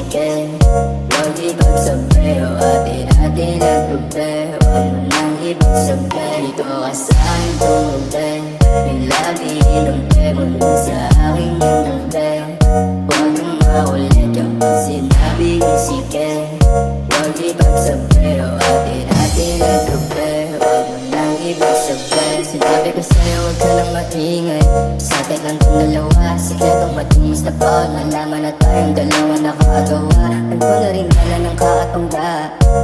sige. Huwag ipagsabi o atin-atin ang tubli. Huwag mo nang ipagsabi, dito ka sa aking tumubi. May labi, inumbi mo dun sa aking inumbi. Huwag kang maulit kapag sinabi kong sige. Huwag ipagsabi o atin-atin ang tubli. Huwag mo nang ipagsabi. Sinabi ko sa'yo huwag ka lang maingay. Sa atin lang itong dalawa, sikretong matinis na pag nalaman na tayong dalawa nakagawa. Nagpo na rin dala ng kakatungga,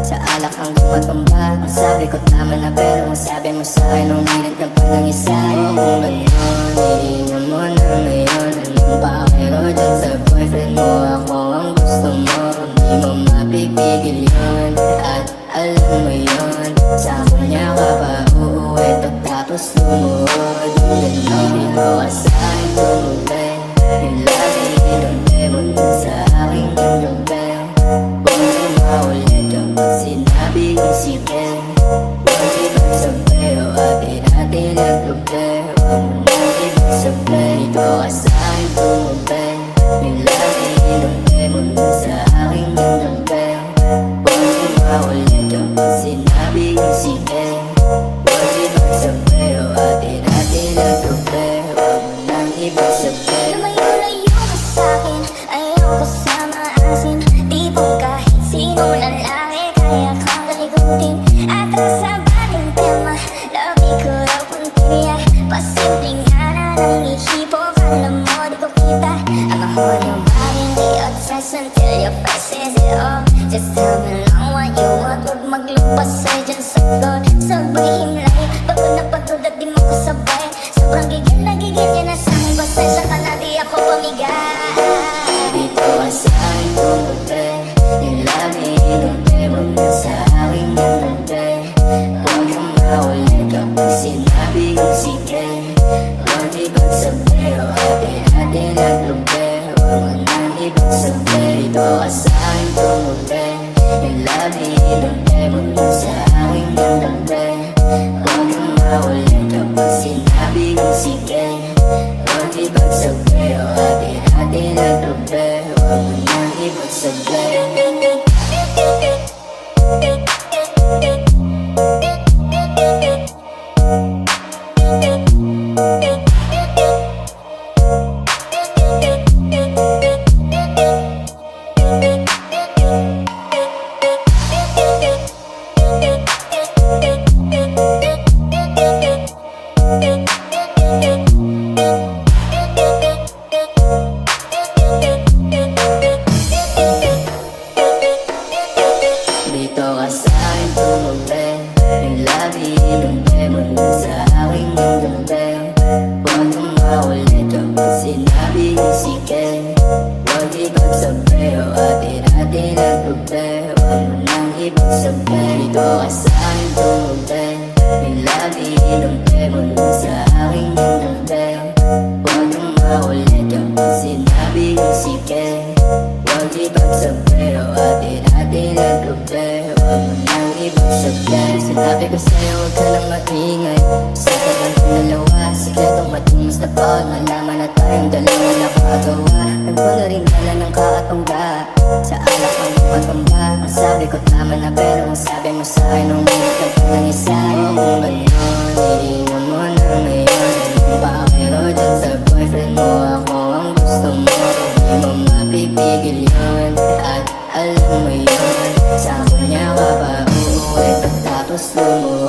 sa alak ang tumatumba. Ang sabi ko tama na pero ang sabi mo sa'kin nung minit ka pa ng isa. Kung ngayon, iinom mo na ngayon. Anong pakiro dyan sa boyfriend mo? Ako ang gusto mo, hindi mo mapipigil yun. At alam mo yun, sa kanya ka pa uuwi tapos lumuhod. Ganon ko ka sa aking tumubi. Yung lagi inumbi mo dun sa aking inumbi. Huwag kang maulit kapag sinabi kong sige. Huwag ipagsabi o atin-atin ang tubli. Huwag mo nang ipagsabi, dito ka sa aking tumubi. Yung lagi inumbi mo dun sa aking inumbi. Huwag kang maulit kapag sinabi kong sige. Huwag ipagsabi o atin-atin ang tubli. Huwag mo nang ipagsabi. Lumayo-layo ka sa'kin, ayoko sa maasin. Tipong kahit sinong lalaki kaya kang kaligutin. At sa bating tema, labi ko raw kung tiniya. Pasimpleng nga na ng ihipo, kala mo di ko kita. I'm a whole new body, hindi obsessed until your face says it all. Just tell me lang what you want, huwag maglabas sa'yo dyan sa floor. Sabay himlay, pagod na pagod at di mo ko sabay. Sobrang gigil na sa'kin, pasensya ka na di ako pamigay. Dito ka sa aking tumubi. Yung lagi inumbi mo na sa aking inumbi. Huwag kang maulit kapag sinabi kong sige. Huwag ipagsabi o atin-atin ang tubli. Huwag mo nang ipagsabi, dito ka sa aking tumubi. Yung lagi inumbi mo na sa aking inumbi. Huwag kang maulit kapag sinabi kong sige. Huwag ipagsabi o atin-atin ang tubli. Huwag mo nang ipagsabi. Dito ka sa aking tumubi. Yung lagi inumbi mo dun sa aking inumbi. Huwag kang maulit kapag sinabi kong sige. Huwag ipagsabi o atin-atin ang tubli. Huwag mo nang ipagsabi, dito ka sa aking tumubi. Yung lagi inumbi mo dun sa aking inumbi. Huwag kang maulit kapag sinabi kong sige. Huwag ipagsabi o atin-atin ang tubli. Huwag mo nang ipagsabi. Sinabi ko sa'yo huwag ka lang maingay. Sa atin lang itong dalawa, sikretong matinis na pag nalaman na tayong dalawa nakagawa. Nagpo na rin dala ng kakatungga, sa alak ang tumatumba. Ang sabi ko tama na pero ang sabi mo sa'kin nung minit ka pa ng isa. Kung ngayon, iinom mo na ngayon. Anong pakiro dyan sa boyfriend mo? Ako ang gusto mo, hindi mo mapipigil yun. At alam mo yun, sa kanya ka pa uuwi tapos lumuhod.